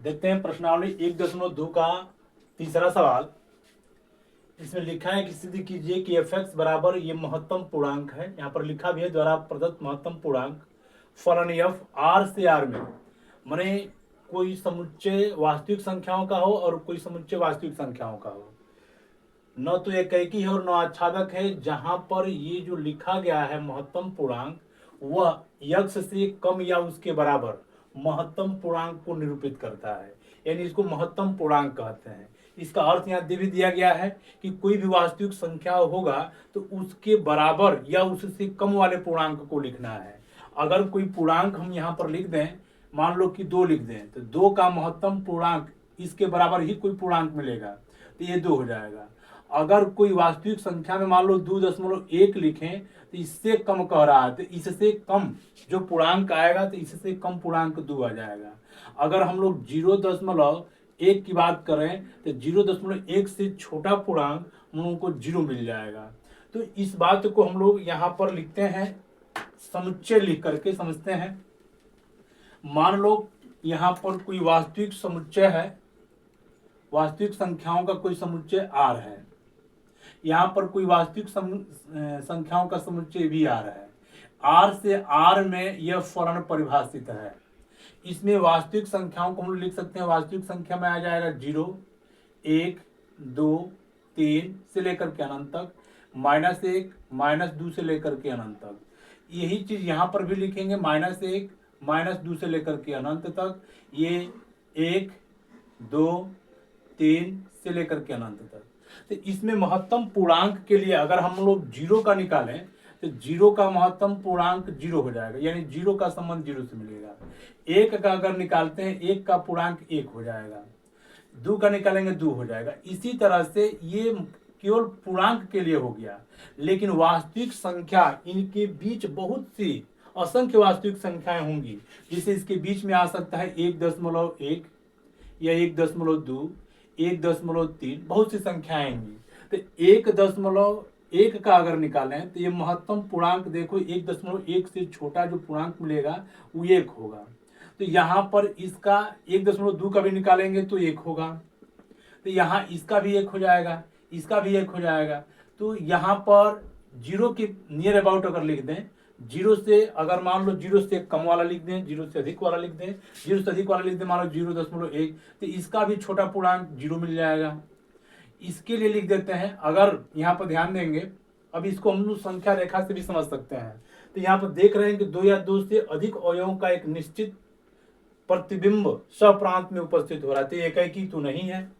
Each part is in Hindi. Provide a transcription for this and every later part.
देखते हैं प्रश्नावली 1.2 का तीसरा सवाल। इसमें लिखा है कि सिद्ध कीजिए कि एफ एक्स बराबर ये महत्तम पूर्णांक है। यहाँ पर लिखा भी है द्वारा प्रदत्त महत्तम पूर्णांक फलन एफ आर से आर में, माने कोई समुच्चय वास्तविक संख्याओं का हो और कोई समुच्चय वास्तविक संख्याओं का हो, न तो एकैकी है और न आच्छादक है। जहां पर ये जो लिखा गया है महत्तम पूर्णांक, वह यक्ष से कम या उसके बराबर महत्तम पूर्णांक को निरूपित करता है, यानी इसको महत्तम पूर्णांक कहते हैं। इसका अर्थ यहाँ दे भी दिया गया है कि कोई भी वास्तविक संख्या होगा तो उसके बराबर या उससे कम वाले पूर्णांक को लिखना है। अगर कोई पूर्णांक हम यहाँ पर लिख दें, मान लो कि 2 लिख दें, तो 2 का महत्तम पूर्णांक इसके बराबर ही कोई पूर्णांक मिलेगा, तो ये 2 हो जाएगा। अगर कोई वास्तविक संख्या में मान लो 2.1 लिखें तो इससे कम कह रहा है, तो इससे कम जो पूर्णांक आएगा तो इससे कम पूर्णांक 2 आ जाएगा। अगर हम लोग 0.1 की बात करें तो 0.1 से छोटा पूर्णांक हम लोगों को 0 मिल जाएगा। तो इस बात को हम लोग यहाँ पर लिखते हैं, समुच्चय लिख करके समझते हैं। मान लो यहाँ पर कोई वास्तविक समुच्चय है, वास्तविक संख्याओं का कोई समुच्चय आर है, यहाँ पर कोई वास्तविक संख्याओं का समुच्चय भी आ रहा है। आर से आर में यह फलन परिभाषित है। इसमें वास्तविक संख्याओं को हम लिख सकते हैं, वास्तविक संख्या में आ जाएगा 0, 1, 2, 3 से लेकर के अनंत तक, -1, -2 से लेकर के अनंत तक। यही चीज यहाँ पर भी लिखेंगे, -1, -2 से लेकर के अनंत तक, ये 1, 2, 3 से लेकर के अनंत तक। तो इसमें महत्तम पूर्णांक के लिए अगर हम लोग 0 का निकालें तो 0 का महत्तम पूर्णांक 0 हो जाएगा, यानी 0 का संबंध 0 से मिलेगा। 1 का अगर निकालते हैं, 1 का पूर्णांक 1 हो जाएगा। 2 का निकालेंगे 2 हो जाएगा। इसी तरह से ये केवल पूर्णांक के लिए हो गया, लेकिन वास्तविक संख्या इनके बीच बहुत सी असंख्य वास्तविक संख्याएं होंगी, जिसे इसके बीच में आ सकता है 1.1 या 1.2, 1.3, बहुत सी संख्याएं आएंगी। तो 1.1 का अगर निकालें तो ये महत्तम पूर्णांक देखो 1.1 से छोटा जो पूर्णांक मिलेगा वो 1 होगा। तो यहाँ पर इसका 1.2 का भी निकालेंगे तो 1 होगा, तो यहाँ इसका भी 1 हो जाएगा, इसका भी 1 हो जाएगा। तो यहाँ पर 0 के नियर अबाउट अगर लिख दें, 0 से अगर मान लो 0 से कम वाला लिख दें, 0 से अधिक वाला लिख दें, 0 से अधिक वाला लिख दें मान लो 0.1, तो इसका भी छोटा पूर्णांक 0 मिल जाएगा। इसके लिए लिख देते हैं, अगर यहाँ पर ध्यान देंगे, अब इसको हम लोग संख्या रेखा से भी समझ सकते हैं। तो यहाँ पर देख रहे हैं कि 2 या 2 से अधिक अवयवों का एक निश्चित प्रतिबिंब सप्रांत में उपस्थित हो रहा है। तो एकैकी तो नहीं है,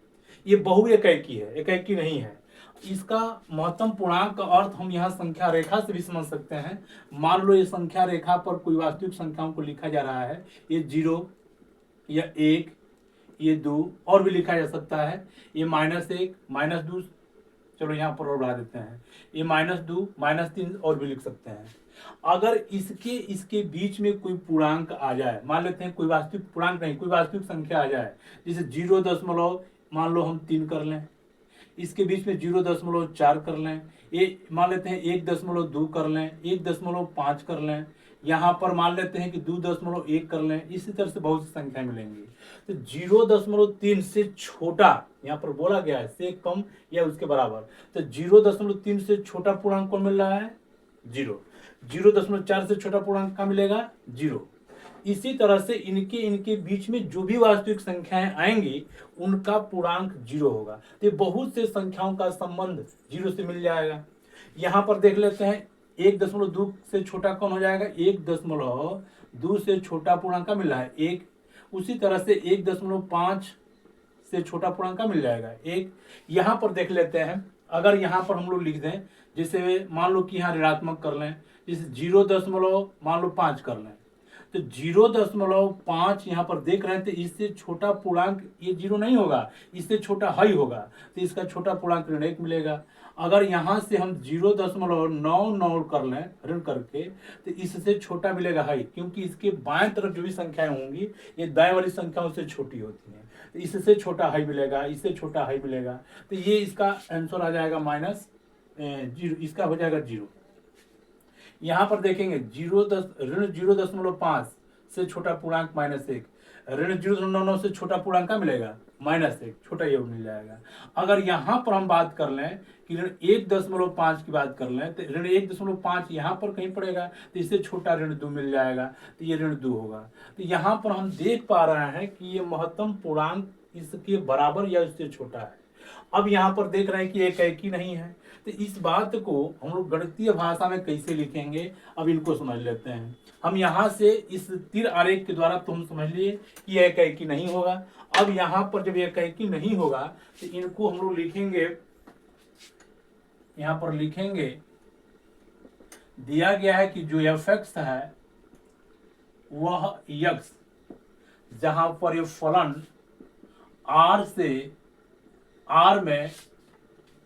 ये बहु एकैकी है, एकैकी नहीं है। इसका महत्तम पूर्णांक का अर्थ हम यहाँ संख्या रेखा से भी समझ सकते हैं। मान लो ये संख्या रेखा पर कोई वास्तविक संख्याओं को लिखा जा रहा है, ये 0 या 1, ये 2 और भी लिखा जा सकता है, ये -1, -2, चलो यहाँ पर और बढ़ा देते हैं, ये -2, -3 और भी लिख सकते हैं। अगर इसके बीच में कोई पूर्णांक आ जाए, मान लेते हैं कोई वास्तविक पूर्णांक नहीं, कोई वास्तविक संख्या आ जाए, जैसे 0 मान लो हम 3 कर लें, इसके बीच में 0.4 कर लें, ये मान लेते हैं 1.2 कर लें, 1.5 कर लें, यहाँ पर मान लेते हैं कि 2.1 कर लें, इसी तरह से बहुत सी संख्या मिलेंगी। तो 0.3 से छोटा यहाँ पर बोला गया है, से कम या उसके बराबर, तो 0.3 से छोटा पूर्णांक कौन मिल रहा है? 0। 0.4 से छोटा पूर्णांक का मिलेगा? 0। इसी तरह से इनके बीच में जो भी वास्तविक संख्याएं आएंगी उनका पूर्णांक 0 होगा। तो बहुत से संख्याओं का संबंध 0 से मिल जाएगा। यहाँ पर देख लेते हैं 1.2 से छोटा कौन हो जाएगा? 1.2 से छोटा पूर्णांक का मिल रहा है 1। उसी तरह से 1.5 से छोटा पूर्णांक का मिल जाएगा 1। यहाँ पर देख लेते हैं, अगर यहाँ पर हम लोग लिख दें, जैसे मान लो कि यहाँ ऋणात्मक कर लें, जैसे 0.5 कर लें, तो 0.5 यहाँ पर देख रहे हैं, तो इससे छोटा पूर्णांक ये 0 नहीं होगा, इससे छोटा हाई होगा, तो इसका छोटा पूर्णांक ऋण 1 मिलेगा। अगर यहाँ से हम 0.99 कर लें ऋण करके, तो इससे छोटा मिलेगा हाई, क्योंकि इसके बाएं तरफ जो भी संख्याएं होंगी ये दाएं वाली संख्याओं से छोटी होती हैं, तो इससे छोटा हाई मिलेगा, इससे छोटा हाई मिलेगा। तो ये इसका आंसर आ जाएगा -0, इसका हो जाएगा 0। यहाँ पर देखेंगे ऋण 0.5 से छोटा पूर्णांक -1, ऋण 0.99 से छोटा पूर्णांक क्या मिलेगा, -1, छोटा ये मिल जाएगा। अगर यहाँ पर हम बात कर लें कि ऋण 1.5 की बात कर लें तो ऋण 1.5 यहाँ पर कहीं पड़ेगा, तो इससे छोटा ऋण 2 मिल जाएगा, तो ये ऋण 2 होगा। तो यहाँ पर हम देख पा रहे हैं कि ये महत्तम पूर्णांक इसके बराबर या इससे छोटा है। अब यहाँ पर देख रहे हैं कि एकाएकी नहीं है, तो इस बात को हम लोग गणितीय भाषा में कैसे लिखेंगे, अब इनको समझ लेते हैं। हम यहाँ से इस तीर आरेख के द्वारा तुम समझ लिए कि यह एकाएकी नहीं होगा। अब यहाँ पर जब एकाएकी नहीं होगा तो इनको हम लोग लिखेंगे, यहाँ पर लिखेंगे, दिया गया है कि जो fx है वह x, जहां पर ये फलन r से r में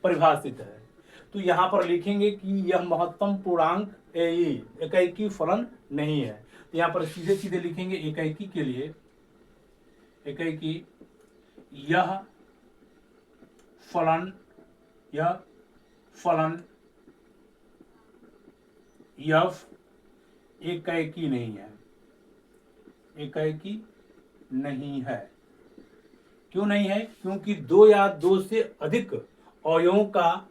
परिभाषित है, तो यहां पर लिखेंगे कि यह महत्तम पूर्णांक एकाएकी फलन नहीं है। तो यहां पर सीधे सीधे लिखेंगे एकाएकी के लिए, एकाएकी यह फलन f एकाएकी नहीं है, एकाएकी नहीं है। क्यों नहीं है? क्योंकि 2 या 2 से अधिक अवयवों का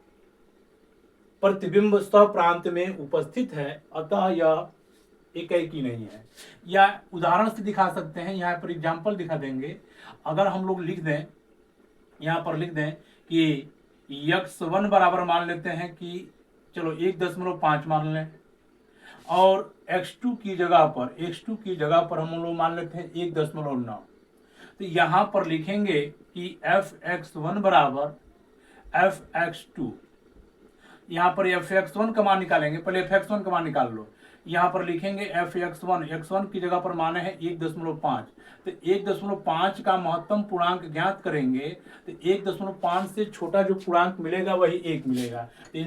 प्रतिबिंब सप्रांत में उपस्थित है, अतः यह एकाएकी नहीं है। या उदाहरण से दिखा सकते हैं, यहाँ पर एग्जाम्पल दिखा देंगे। अगर हम लोग लिख दें, यहाँ पर लिख दें कि x1 बराबर मान लेते हैं कि चलो 1.5 मान लें, और x2 की जगह पर हम लोग मान लेते हैं 1.9। तो यहाँ पर लिखेंगे कि fx1 बराबर fx2। यहाँ पर fx1 का मान निकालेंगे, पहले fx1 का मान निकाल लो। यहाँ पर लिखेंगे fx1, x1 की जगह पर मान है 1.5, तो 1.5 का महत्तम पूर्णांक ज्ञात करेंगे, तो 1.5 से छोटा जो पूर्णांक मिलेगा वही 1 मिलेगा, तो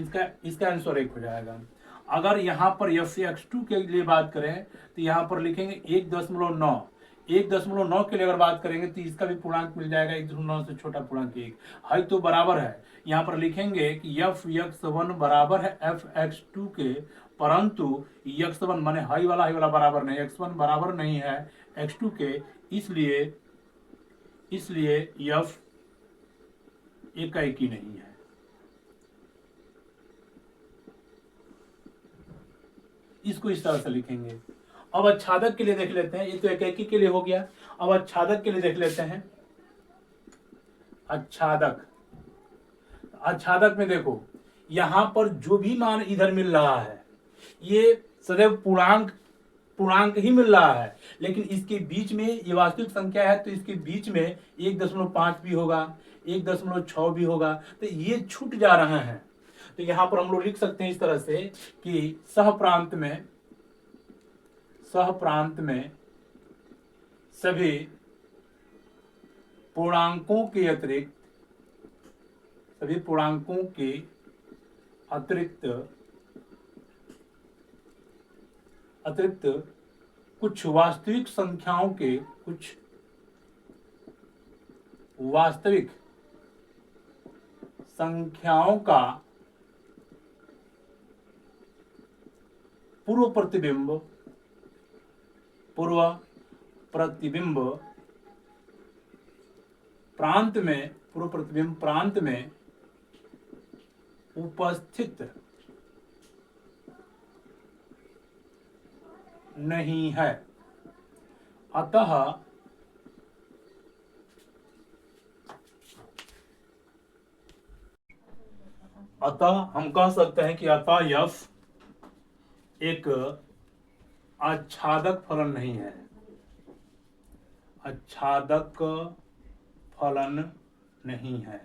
इसका आंसर 1 हो जाएगा। अगर यहाँ पर fx2 के लिए बात करें तो यहाँ पर लिखेंगे 1.9, 1.9 के लिए अगर बात करेंगे तो इसका भी पूर्णांक मिल जाएगा 1.9 से छोटा पूर्णांक 1 है, तो बराबर है। यहाँ पर लिखेंगे कि fx1 बराबर है fx2 के, परंतु x1 माने हाई वाला बराबर नहीं, x1 बराबर नहीं है x2 के, इसलिए f एकाएकी नहीं है। इसको इस तरह से लिखेंगे। अब आच्छादक के लिए देख लेते हैं, ये तो एकाएकी के लिए हो गया। अब आच्छादक के लिए देख लेते हैं। आच्छादक में देखो, यहां पर जो भी मान इधर मिल रहा है ये सदैव पूर्णांक ही मिल रहा है, लेकिन इसके बीच में ये वास्तविक संख्या है, तो इसके बीच में 1.5 भी होगा, 1.6 भी होगा, तो ये छूट जा रहे हैं। तो यहां पर हम लोग लिख सकते हैं इस तरह से कि सहप्रांत में सभी पूर्णांकों के अतिरिक्त कुछ वास्तविक संख्याओं का पूर्व प्रतिबिंब प्रांत में उपस्थित नहीं है, अतः हम कह सकते हैं कि अतः f एक आच्छादक फलन नहीं है, आच्छादक फलन नहीं है।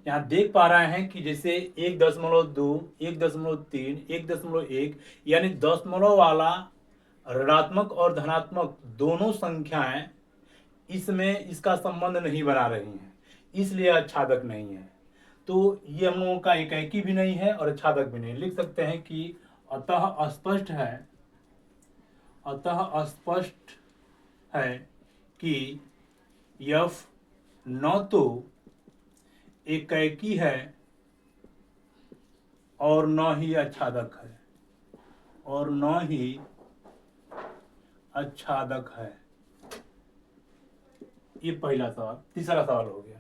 यहाँ देख पा रहे हैं कि जैसे 1.2, 1.3, 1.1 यानी दशमलव वाला ऋणात्मक और धनात्मक दोनों संख्याएं इसमें इसका संबंध नहीं बना रही हैं, इसलिए आच्छादक नहीं है। तो ये हम लोगों का एकाएकी भी नहीं है और आच्छादक भी नहीं। लिख सकते हैं कि अतः स्पष्ट है कि f न तो एकाएकी है और न ही आच्छादक है, ये पहला सवाल। तीसरा सवाल हो गया।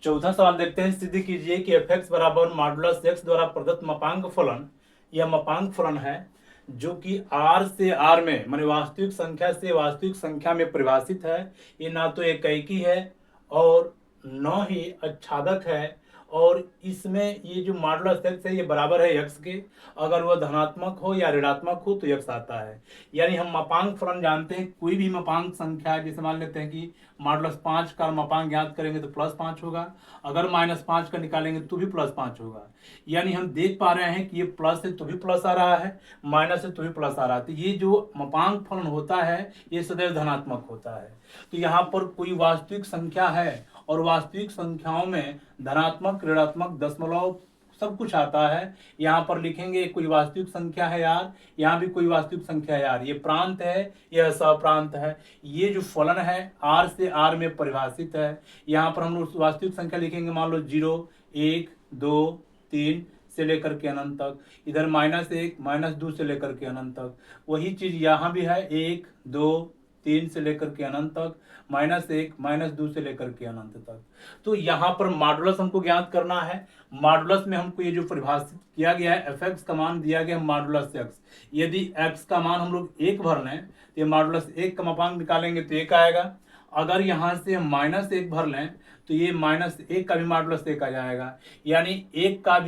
चौथा सवाल देखते हैं। सिद्ध कीजिए कि एफ एक्स बराबर मॉडुलस एक्स द्वारा प्रदत्त मापांक फलन, यह मापांक फलन है जो कि आर से आर में माने वास्तविक संख्या से वास्तविक संख्या में परिभाषित है। ये ना तो एकैकी है और न ही आच्छादक है, और इसमें ये जो मॉडुलस एक्स है ये बराबर है एक्स के। अगर वह धनात्मक हो या ऋणात्मक हो तो एक्स आता है। यानी हम मापांक फलन जानते हैं, कोई भी मापांक संख्या, जैसे मान लेते हैं कि मॉडुलस 5 का मापांक ज्ञात करेंगे तो +5 होगा, अगर -5 का निकालेंगे तो भी +5 होगा। यानी हम देख पा रहे हैं कि ये प्लस है तो भी प्लस आ रहा है, माइनस है तो भी प्लस आ रहा है। तो ये जो मापांक फलन होता है ये सदैव धनात्मक होता है। तो यहाँ पर कोई वास्तविक संख्या है और वास्तविक संख्याओं में धनात्मक, ऋणात्मक, दशमलव सब कुछ आता है। यहाँ पर लिखेंगे कोई वास्तविक संख्या है यार, यहाँ भी कोई वास्तविक संख्या है यार, ये प्रांत है, यह सप्रांत है। ये जो फलन है आर से आर में परिभाषित है। यहाँ पर हम लोग वास्तविक संख्या लिखेंगे, मान लो 0, 1, 2, 3 से लेकर के अनंत तक, इधर -1, -2 से लेकर के अनंत तक। वही चीज यहाँ भी है, 1, 2, 3 से लेकर के अनंत तक, -1, -2 से लेकर के अनंत तक। तो यहाँ पर मॉडुलस हमको ज्ञात करना है। मॉडुलस में हमको ये जो परिभाषित किया गया है, एफ एक्स का मान दिया गया है मॉडुलस एक्स। यदि एक्स का मान हम लोग 1 भर लें तो ये मॉडुलस 1 का मापांक निकालेंगे तो 1 आएगा। अगर यहाँ से हम -1 भर लें तो ये -1 का भी मॉडुलस 1 आ जाएगा। यानी 1 का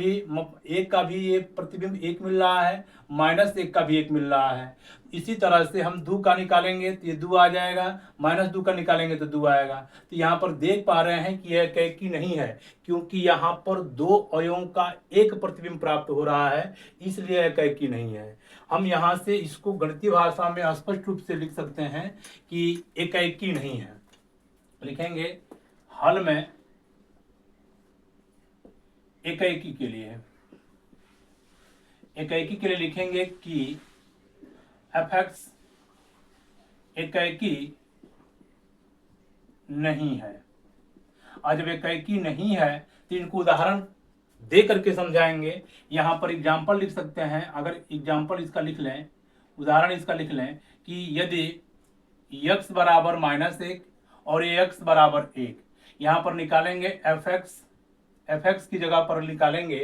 भी ये प्रतिबिंब 1 मिल रहा है, -1 का भी 1 मिल रहा है। इसी तरह से हम 2 का निकालेंगे तो ये 2 आ जाएगा, -2 का निकालेंगे तो 2 आएगा। तो यहाँ पर देख पा रहे हैं कि यह एकैकी नहीं है, क्योंकि यहाँ पर 2 अवयवों का एक प्रतिबिंब प्राप्त हो रहा है, इसलिए एकैकी नहीं है। हम यहाँ से इसको गणितीय भाषा में स्पष्ट रूप से लिख सकते हैं कि एकैकी नहीं है। लिखेंगे हल में एकैकी के लिए लिखेंगे कि एफ एक्स एकैकी नहीं है। और जब एकैकी नहीं है तो इनको उदाहरण दे करके समझाएंगे। यहाँ पर एग्जाम्पल लिख सकते हैं। अगर एग्जाम्पल इसका लिख लें, उदाहरण इसका लिख लें कि यदि x बराबर -1 और x बराबर 1, यहाँ पर निकालेंगे एफ एक्स की जगह पर निकालेंगे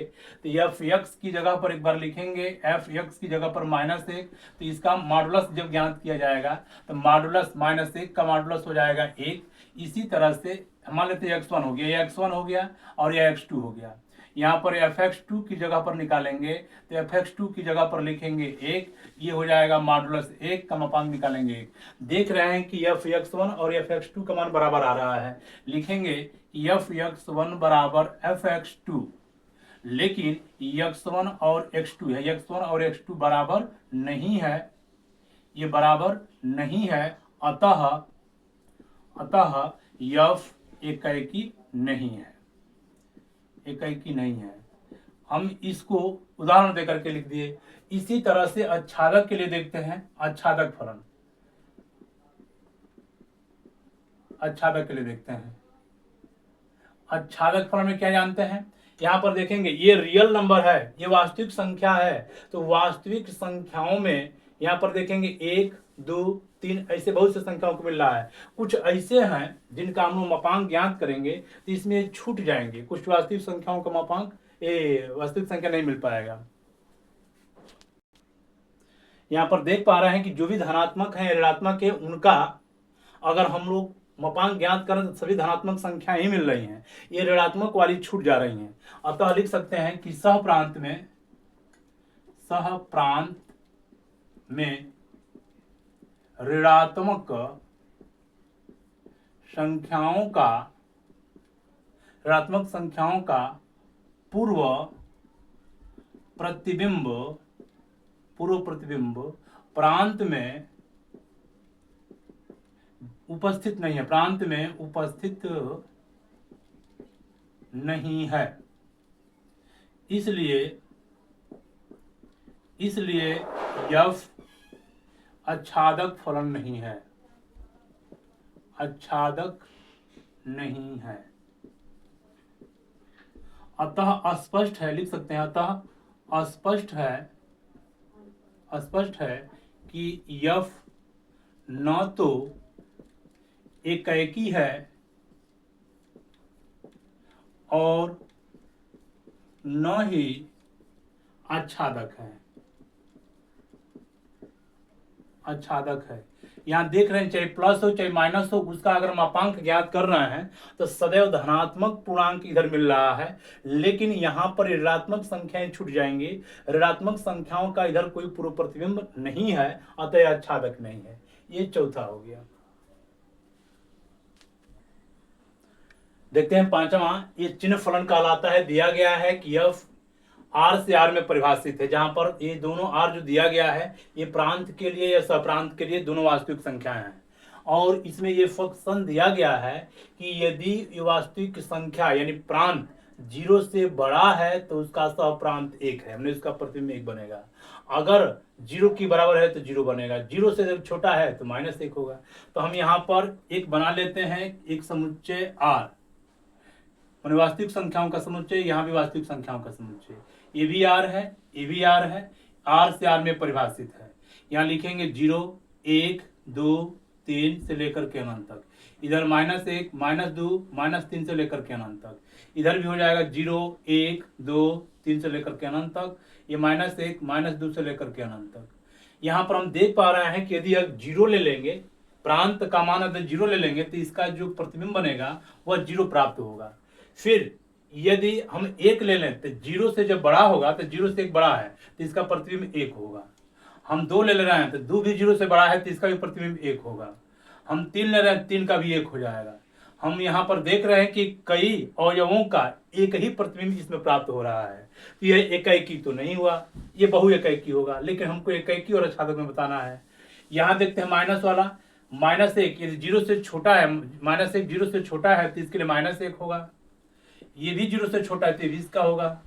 तो एफ एक्स की जगह पर एक बार लिखेंगे एफ एक्स की जगह पर -1। तो इसका मॉडुलस जब ज्ञात किया जाएगा तो मॉडुलस -1 का मॉडुलस हो जाएगा 1। इसी तरह से मान लेते हैं x1 हो गया, यह x1 हो गया और यह x2 हो गया। यहाँ पर fx2 की जगह पर निकालेंगे तो fx2 की जगह पर लिखेंगे 1, ये हो जाएगा मॉडुलस 1 का मापांक निकालेंगे 1। देख रहे हैं कि fx1 और fx2 का मान बराबर आ रहा है। लिखेंगे fx1 बराबर fx2, लेकिन x1 और x2 है, x1 और x2 बराबर नहीं है, ये बराबर नहीं है। अतः f एकैकी नहीं है, एकैकी नहीं है। हम इसको उदाहरण देकर के लिख दिए। इसी तरह से आच्छादक के लिए देखते हैं। आच्छादक फलन, आच्छादक के लिए देखते हैं। आच्छादक फलन में क्या जानते हैं, यहाँ पर देखेंगे ये रियल नंबर है, ये वास्तविक संख्या है। तो वास्तविक संख्याओं में यहाँ पर देखेंगे 1, 2, 3 ऐसे बहुत से संख्याओं को मिल रहा है। कुछ ऐसे हैं जिनका हम लोग मापांक ज्ञात करेंगे तो इसमें छूट जाएंगे। कुछ वास्तविक संख्याओं का मापांक वास्तविक संख्या नहीं मिल पाएगा। यहाँ पर देख पा रहे हैं कि जो भी धनात्मक है ऋणात्मक है, उनका अगर हम लोग मापांक ज्ञात करें तो सभी धनात्मक संख्या ही मिल रही हैं, ये ऋणात्मक वाली छूट जा रही हैं। अतः लिख सकते हैं कि सहप्रांत में ऋणात्मक संख्याओं का पूर्व प्रतिबिंब प्रांत में उपस्थित नहीं है, प्रांत में उपस्थित नहीं है। इसलिए यफ आच्छादक फलन नहीं है, आच्छादक नहीं है। अतः स्पष्ट है, लिख सकते हैं, अतः स्पष्ट है कि यफ न तो एकाएकी है और न ही आच्छादक है। आच्छादक है, यहाँ देख रहे हैं चाहे प्लस हो चाहे माइनस हो, उसका अगर हम अपांक ज्ञात कर रहे हैं तो सदैव धनात्मक पूर्णांक इधर मिल रहा है, लेकिन यहाँ पर ऋणात्मक संख्याएं छूट जाएंगी। ऋणात्मक संख्याओं का इधर कोई पूर्व प्रतिबिंब नहीं है, अतः आच्छादक नहीं है। ये चौथा हो गया। देखते हैं पांचवा, ये चिन्ह फलन कहलाता है। दिया गया है कि यह आर से आर में परिभाषित है, जहां पर ये दोनों आर जो दिया गया है ये प्रांत के लिए या सप्रांत के लिए दोनों वास्तविक संख्याएं हैं। और इसमें ये फंक्शन दिया गया है कि यदि ये वास्तविक संख्या यानी प्रांत 0 से बड़ा है तो उसका सहप्रांत 1 है, हमने उसका प्रतिबिंब 1 बनेगा। अगर 0 की बराबर है तो 0 बनेगा, 0 से जब छोटा है तो -1 होगा। तो हम यहाँ पर एक बना लेते हैं, एक समुच्चय आर, वास्तविक संख्याओं का समुच्चय, यहाँ भी वास्तविक संख्याओं का समुच्चय। ये भी आर है, ये भी आर है, आर से आर में परिभाषित है। यहाँ लिखेंगे 0, 1, 2, 3 से लेकर के अनंत तक। इधर -1, -2, -3 से लेकर के अनंत तक। इधर भी हो जाएगा 0, 1, 2, 3 से लेकर के अनंत तक। ये -1, -2 से लेकर के अनंत तक। यहाँ पर हम देख पा रहे हैं कि यदि अब 0 ले लेंगे, प्रांत का मान अगर 0 ले लेंगे तो इसका जो प्रतिबिंब बनेगा वह 0 प्राप्त होगा। फिर यदि हम 1 ले लें तो 0 से जब बड़ा होगा तो 0 से 1 बड़ा है तो इसका प्रतिबिंब 1 होगा। हम 2 ले रहे हैं तो 2 भी 0 से बड़ा है तो इसका भी प्रतिबिंब 1 होगा। हम 3 ले रहे हैं, 3 का भी 1 हो जाएगा। हम यहाँ पर देख रहे हैं कि कई अवयवों का एक ही प्रतिबिंब इसमें प्राप्त हो रहा है। तो यह एकाएकी तो नहीं हुआ, ये बहु एकाएकी होगा, लेकिन हमको एकाएकी और आच्छादक में बताना है। यहाँ देखते हैं माइनस वाला, -1 यदि 0 से छोटा है, -1 0 से छोटा है तो इसके लिए -1 होगा। ये भी 0 से छोटा है तो 20 का होगा।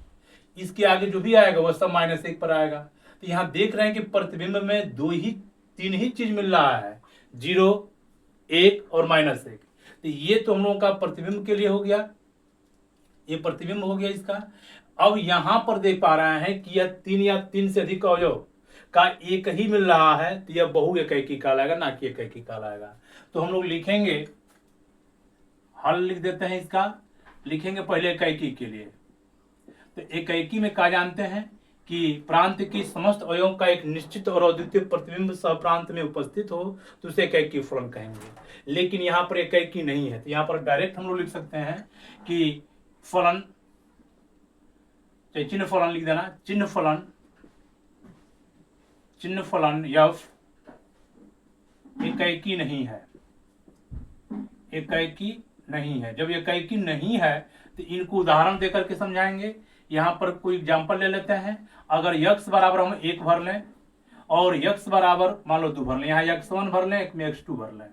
इसके आगे जो भी आएगा वह सब -1 पर आएगा। तो यहाँ देख रहे हैं कि प्रतिबिंब में 3 ही चीज मिल रहा है, 0, 1 और -1। तो ये तो हम लोगों का प्रतिबिंब के लिए हो गया, ये प्रतिबिंब हो गया इसका। अब यहां पर देख पा रहे हैं कि यह 3 या 3 से अधिक अवयव का एक ही मिल रहा है, तो यह बहु एकाएकी कहलाएगा, ना कि एकाएकी कहलाएगा। तो हम लोग लिखेंगे, हल लिख देते हैं इसका। लिखेंगे पहले एकाएकी के लिए। तो एकाएकी में क्या जानते हैं कि प्रांत की समस्त अवयवों का एक निश्चित और अद्वितीय प्रतिबिंब सहप्रांत में उपस्थित हो तो उसे एकाएकी फलन कहेंगे। लेकिन यहाँ पर एकाएकी नहीं है, तो यहाँ पर डायरेक्ट हम लोग लिख सकते हैं कि फलन, चिन्ह फलन लिख देना, चिन्ह फलन यफ एकाएकी नहीं है, एकाएकी नहीं है। जब एकाएकी नहीं है तो इनको उदाहरण देकर के समझाएंगे। यहाँ पर कोई एग्जाम्पल ले लेते हैं। अगर x बराबर हम 1 भर लें और x बराबर मान लो 2 भर लें, यहाँ x1 भर लें, एक में x2 भर लें।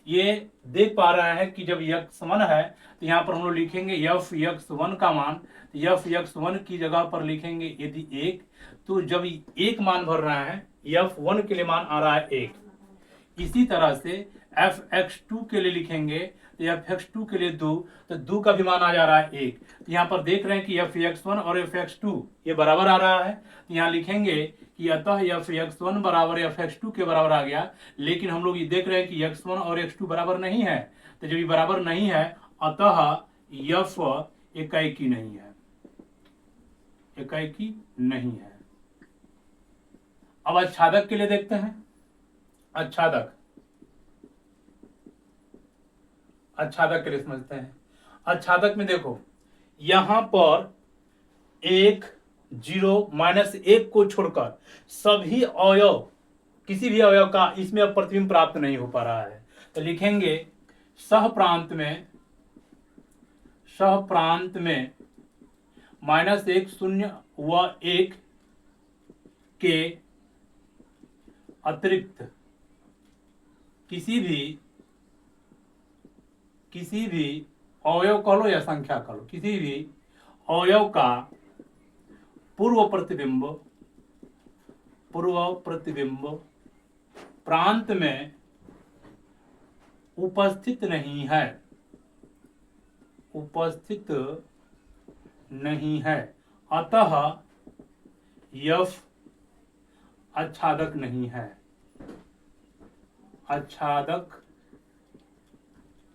ये देख पा रहे हैं कि जब x1 है तो यहाँ पर हम लोग लिखेंगे f x1 का मान, f x1 की जगह पर लिखेंगे यदि 1, तो जब 1 मान भर रहा है f1 के लिए मान आ रहा है 1। इसी तरह से f x2 के लिए लिखेंगे तो f x2 के लिए 2, तो 2 का भी मान आ जा रहा है 1। तो यहाँ पर देख रहे हैं कि f x1 और f x2 ये बराबर आ रहा है। तो यहाँ लिखेंगे कि अतः f x1 बराबर f x2 के बराबर आ गया। लेकिन हम लोग ये देख रहे हैं कि x1 और x2 बराबर नहीं है, तो जब ये बराबर नहीं है अतः f एकाएकी नहीं है, एकाएकी नहीं है। अब आच्छादक के लिए देखते हैं। आच्छादक के लिए समझते हैं। आच्छादक में देखो, यहां पर 1, 0, -1 को छोड़कर सभी अवयव, किसी भी अवयव का इसमें अब प्रतिबिंब प्राप्त नहीं हो पा रहा है। तो लिखेंगे सहप्रांत में -1, 0 व 1 के अतिरिक्त किसी भी अवयव कह लो या संख्या कह लो, किसी भी अवयव का पूर्व प्रतिबिंब प्रांत में उपस्थित नहीं है, अतः यफ आच्छादक नहीं है। आच्छादक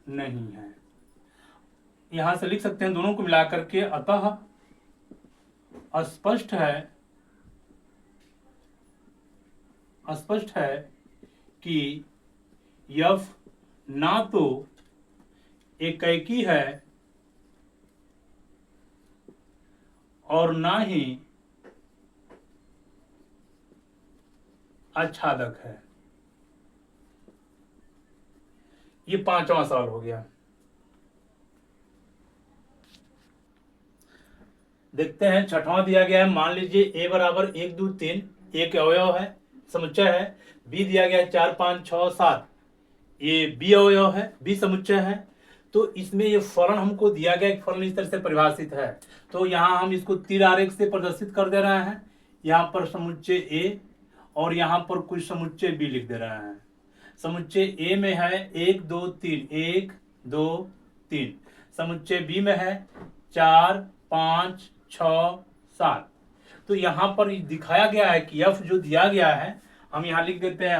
नहीं है। यहां से लिख सकते हैं दोनों को मिलाकर के, अतः स्पष्ट है कि यफ ना तो एकाकी है और ना ही आच्छादक है। ये 5वां सवाल हो गया। देखते हैं 6वां दिया गया है। मान लीजिए ए बराबर 1 2 3 एक अवयव है, समुच्चय है। बी दिया गया है 4 5 6 7, ये बी अवयव है, बी समुच्चय है। तो इसमें ये फलन हमको दिया गया, एक फलन इस तरह से परिभाषित है। तो यहाँ हम इसको तीर आरेख से प्रदर्शित कर दे रहे हैं। यहाँ पर समुच्चय ए और यहाँ पर कुछ समुच्चय बी लिख दे रहे हैं। समुच्चय ए में है 1 2 3, 1 2 3। समुच्चय बी में है 4 5 6 7। तो यहाँ पर दिखाया गया है कि एफ जो दिया गया है, हम यहाँ लिख देते हैं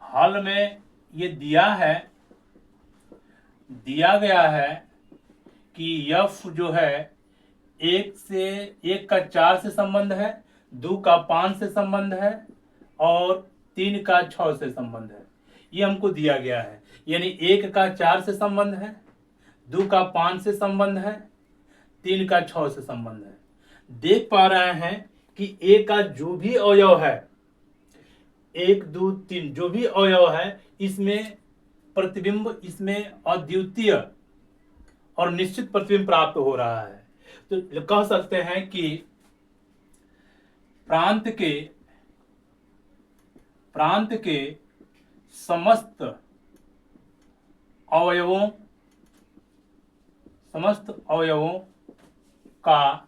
हल में ये दिया गया है कि एफ जो है 1 का 4 से संबंध है, 2 का 5 से संबंध है और 3 का 6 से संबंध है। ये हमको दिया गया है। यानी 1 का 4 से संबंध है, 2 का 5 से संबंध है, 3 का 6 से संबंध है। देख पा रहे हैं कि ए का जो भी अवयव है, 1 2 3 जो भी अवयव है, इसमें प्रतिबिंब, इसमें अद्वितीय और निश्चित प्रतिबिंब प्राप्त हो रहा है। तो कह सकते हैं कि प्रांत के समस्त अवयवों का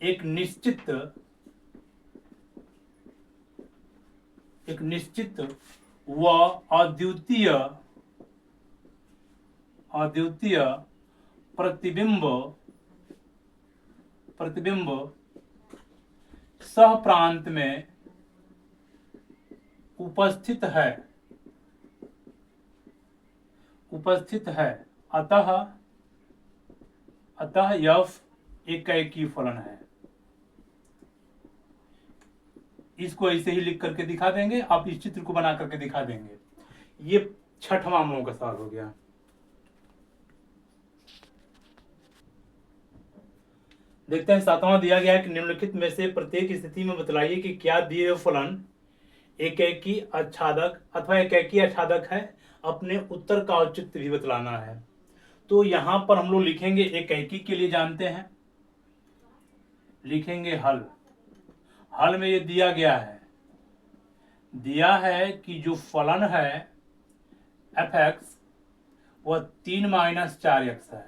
एक निश्चित व अद्वितीय प्रतिबिंब सह प्रांत में उपस्थित है। अतः यफ एकाकी फलन है। इसको ऐसे ही लिख करके दिखा देंगे, आप इस चित्र को बना करके दिखा देंगे। ये 6वां हम लोगों का सवाल हो गया। देखते हैं 7वां दिया गया है कि निम्नलिखित में से प्रत्येक स्थिति में बतलाइए कि क्या दिए हुए फलन एकाकी आच्छादक अथवा एकाकी आच्छादक है। अपने उत्तर का औचित्य भी बतलाना है। तो यहां पर हम लोग लिखेंगे एकाकी के लिए जानते हैं, लिखेंगे हल में ये दिया है कि जो फलन है fx वह 3 - 4x है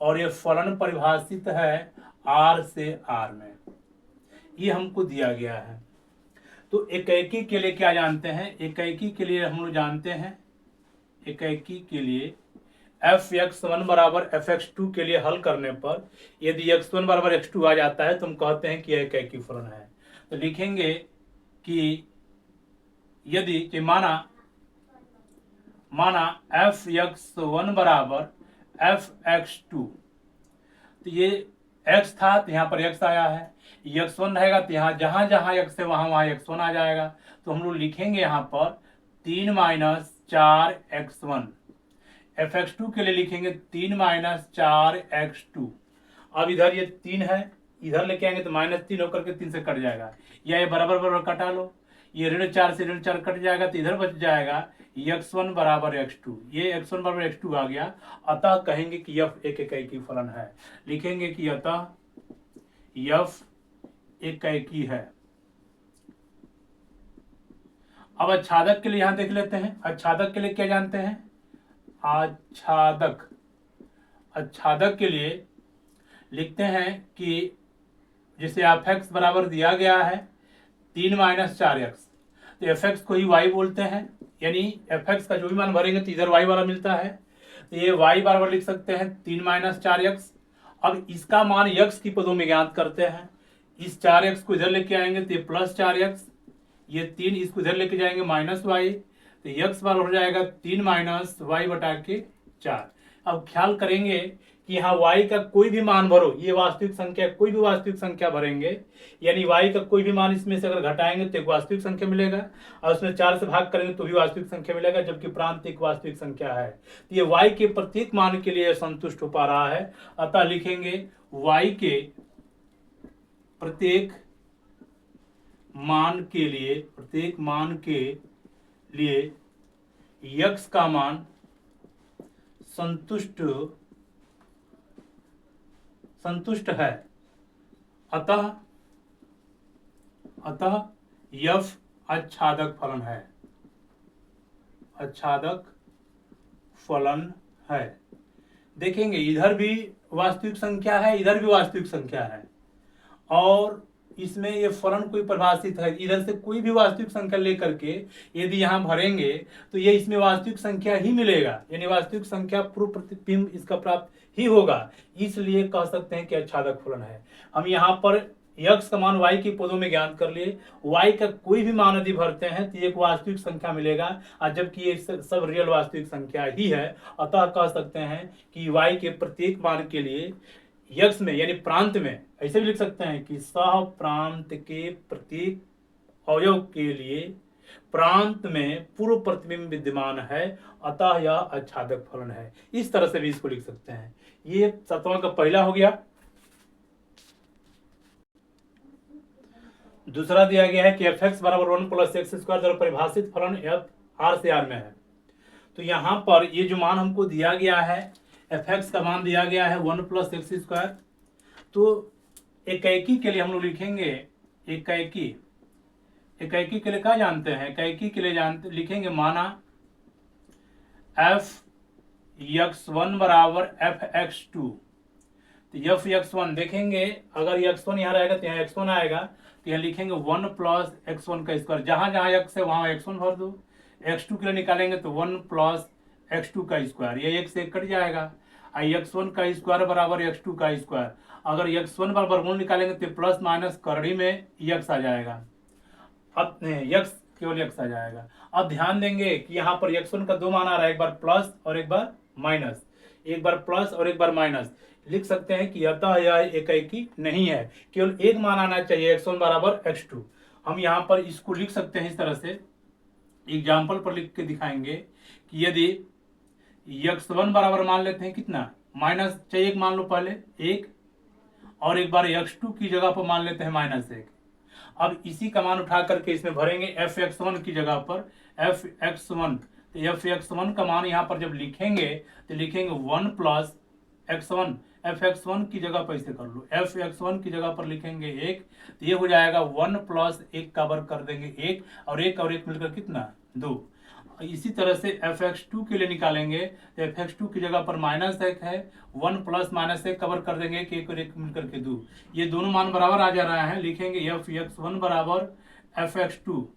और ये फलन परिभाषित है r से r में। ये हमको दिया गया है। तो एकाकी के लिए क्या जानते हैं? एकाकी के लिए हम लोग जानते हैं, एकाकी के लिए fx1 बराबर fx2 के लिए हल करने पर यदि x1 बराबर x2 आ जाता है तो हम कहते हैं कि यह एकाकी फलन है। तो लिखेंगे कि यदि माना fx1 बराबर fx2, तो ये x था तो यहाँ पर x आया है, x1 रहेगा तो यहाँ जहाँ x है वहाँ x1 आ जाएगा। तो हम लोग लिखेंगे यहाँ पर 3 - 4x1। fx2 के लिए लिखेंगे 3 - 4x2। अब इधर ये 3 है, इधर लेके आएंगे तो -3 होकर के 3 से कट जाएगा, या ये बराबर कटा लो, ये -4 से -4 कट जाएगा तो इधर बच जाएगा x1 बराबर x2। ये x1 बराबर x2 आ गया। अतः कहेंगे कि यफ एक एकाकी फलन है। लिखेंगे कि अतः यफ एकाकी है। अब आच्छादक के लिए यहां देख लेते हैं। आच्छादक के लिए क्या जानते हैं? आच्छादक के लिए लिखते हैं कि जैसे fx बराबर दिया गया है 3 - 4x, तो fx को ही y बोलते हैं, यानी fx का जो भी मान भरेंगे तो इधर y वाला मिलता है। तो ये y बराबर लिख सकते हैं 3 - 4x। अब इसका मान x की पदों में ज्ञात करते हैं। इस 4x को इधर लेके आएंगे तो ये +4x, ये 3 इसको इधर लेके जाएंगे -y, तो x बराबर हो जाएगा 3 माइनस वाई बटा के 4। अब ख्याल करेंगे कि यहाँ y का कोई भी मान भरो, ये वास्तविक संख्या कोई भी वास्तविक संख्या भरेंगे, यानी y का कोई भी मान इसमें से अगर घटाएंगे तो एक वास्तविक संख्या मिलेगा, और उसमें 4 से भाग करेंगे तो भी वास्तविक संख्या मिलेगा, जबकि प्रांत एक वास्तविक संख्या है। तो ये y के प्रत्येक मान के लिए संतुष्ट हो पा रहा है, अतः लिखेंगे y के प्रत्येक मान के लिए x का मान संतुष्ट है, अतः f आच्छादक फलन है। देखेंगे इधर भी वास्तविक संख्या है, इधर भी वास्तविक संख्या है, और इसमें ये फलन कोई परिभाषित है। इधर से कोई भी वास्तविक संख्या लेकर के यदि यहाँ भरेंगे तो ये इसमें वास्तविक संख्या ही मिलेगा, यानी वास्तविक संख्या पूर्व प्रतिबिंब इसका प्राप्त ही होगा, इसलिए कह सकते हैं कि आच्छादक फलन है। हम यहाँ पर x का मान y के पदों में ज्ञात कर लिए, y का कोई भी मान यदि भरते हैं तो एक वास्तविक संख्या मिलेगा, और जबकि ये सब रियल वास्तविक संख्या ही है, अतः कह सकते हैं कि y के प्रत्येक मान के लिए x में यानी प्रांत में, ऐसे भी लिख सकते हैं कि सह प्रांत के प्रत्येक अवयव के लिए प्रांत में पूर्व प्रतिबिंब विद्यमान है, अतः यह आच्छादक फलन है। इस तरह से भी इसको लिख सकते हैं। ये 7वां का पहला हो गया। दूसरा दिया गया है कि f(x) बराबर 1 + x² द्वारा परिभाषित फलन f R से R में है। तो यहाँ पर ये जो मान हमको दिया गया है, f(x) का मान दिया गया है 1 + x²। तो इकाई के लिए हम लोग लिखेंगे, इकाई के लिए क्या जानते हैं, इकाई के लिए लिखेंगे माना f(x1) बराबर f(x2). तो f(x1) देखेंगे, अगर x1 यहाँ रहेगा तो यहाँ x1 आएगा, तो यहाँ लिखेंगे 1 + x1²। जहाँ जहाँ x है वहाँ x1 भर दो। x2 के लिए निकालेंगे तो 1 + x2², ये 1 से 1 कट जाएगा। x1² बराबर x2²। अगर x1 बराबर 1 निकालेंगे तो प्लस माइनस करड़ी में x आ जाएगा, अब x केवल x आ जाएगा। अब ध्यान देंगे कि यहाँ पर x1 का दो मान आ रहा है, एक बार प्लस और एक बार माइनस, एक बार प्लस और एक बार माइनस। लिख सकते हैं कि अतः यह इकाई नहीं है, केवल एक मान आना चाहिए, x1 बराबर x2। हम यहाँ पर इसको लिख सकते हैं इस तरह से, एग्जाम्पल पर लिख के दिखाएंगे कि यदि x1 बराबर मान लेते हैं कितना, माइनस चाहिए, एक मान लो पहले 1, और एक बार x2 की जगह पर मान लेते हैं -1। अब इसी का मान उठा करके इसमें भरेंगे f(x1) की जगह पर f(x1). तो f(x1) का मान यहाँ पर जब लिखेंगे तो लिखेंगे 1 + x1। f(x1) की जगह पर इसे कर लो, f(x1) की जगह पर लिखेंगे 1, तो ये हो जाएगा 1 + 1 का वर्ग कर देंगे 1, और 1 और 1 मिलकर कितना, 2। इसी तरह से f(x2) के लिए निकालेंगे तो f(x2) की जगह पर -1 है, 1 + -1 का वर्ग कर देंगे, 1 और 1 मिलकर के 2। ये दोनों मान बराबर आ जा रहा है, लिखेंगे f(x1) बराबर f(x2),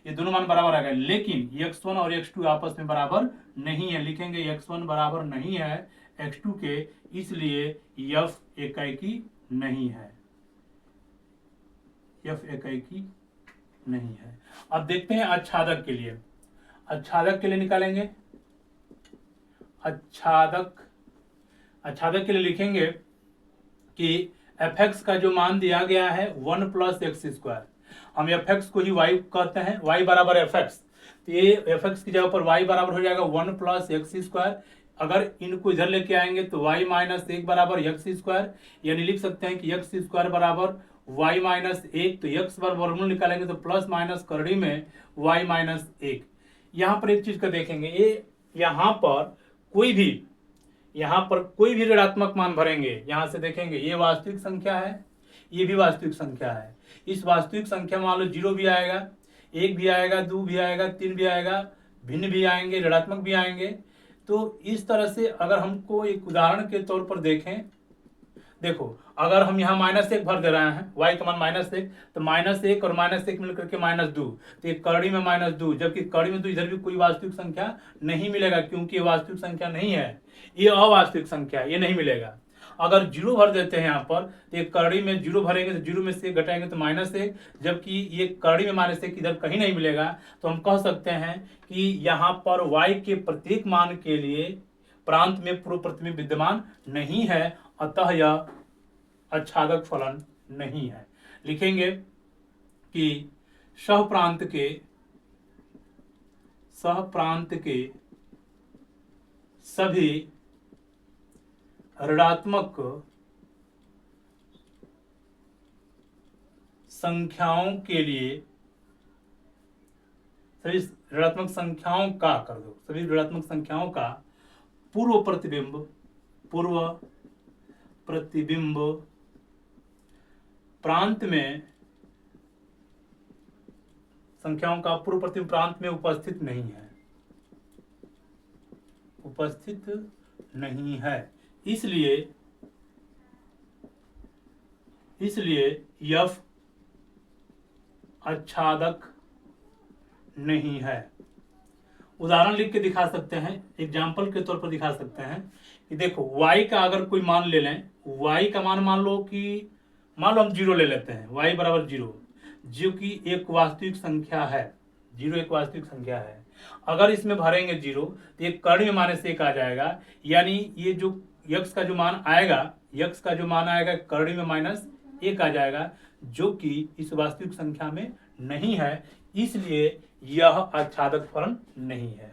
ये दोनों मान बराबर आ गए, लेकिन x1 और x2 आपस में बराबर नहीं है। लिखेंगे x1 बराबर नहीं है x2 के, इसलिए f इकाई नहीं है, f इकाई नहीं है। अब देखते हैं आच्छादक के लिए। आच्छादक के लिए निकालेंगे, आच्छादक के लिए लिखेंगे कि f(x) का जो मान दिया गया है 1 + x², हम f(x) को ही y कहते हैं, y बराबर f(x), तो ये f(x) की जगह पर y बराबर हो जाएगा 1 + x²। अगर इनको इधर लेके आएंगे तो y - 1 बराबर x², यानी लिख सकते हैं कि x² बराबर y - 1। तो x बराबर वर्गमूल निकालेंगे तो प्लस माइनस करड़ी में y - 1। यहाँ पर एक चीज का देखेंगे, ये यहाँ पर कोई भी ऋणात्मक मान भरेंगे, यहाँ से देखेंगे ये वास्तविक संख्या है, ये भी वास्तविक संख्या है। इस वास्तविक संख्या मान लो 0 भी आएगा, 1 भी आएगा, 2 भी आएगा, 3 भी आएगा, भिन्न भी आएंगे, ऋणात्मक भी आएंगे। तो इस तरह से अगर हमको एक उदाहरण के तौर पर देखें, देखो अगर हम यहाँ -1 भर दे रहे हैं, y का मान -1, तो -1 और -1 मिलकर के -2, तो ये कड़ी में -2, जबकि कड़ी में तो इधर भी कोई वास्तविक संख्या नहीं मिलेगा, क्योंकि ये वास्तविक संख्या नहीं है, ये अवास्तविक संख्या, ये नहीं मिलेगा। अगर जीरो भर देते हैं यहाँ पर, तो एक करड़ी में जीरो भरेंगे तो जीरो में से घटाएंगे तो -1, जबकि ये करड़ी में -1 इधर कहीं नहीं मिलेगा। तो हम कह सकते हैं कि यहाँ पर y के प्रत्येक मान के लिए प्रांत में पूर्व प्रतिबिंब विद्यमान नहीं है, अतः यह आच्छादक फलन नहीं है। लिखेंगे कि सह प्रांत के सभी ऋणात्मक संख्याओं के लिए सभी ऋणात्मक संख्याओं का कर दो, सभी ऋणात्मक संख्याओं का पूर्व प्रतिबिंब प्रांत में, संख्याओं का पूर्व प्रतिबिंब प्रांत में उपस्थित नहीं है। इसलिए f आच्छादक नहीं है। उदाहरण लिख के दिखा सकते हैं, एग्जाम्पल के तौर पर दिखा सकते हैं कि देखो y का अगर कोई मान ले लें, y का मान मान लो हम 0 ले लेते हैं, y बराबर 0, जो कि एक वास्तविक संख्या है। 0 एक वास्तविक संख्या है। अगर इसमें भरेंगे 0 तो एक कर्ण में -1 आ जाएगा, यानी ये जो x का जो मान आएगा कर्ण में -1 आ जाएगा, जो कि इस वास्तविक संख्या में नहीं है। इसलिए यह आच्छादक फलन नहीं है।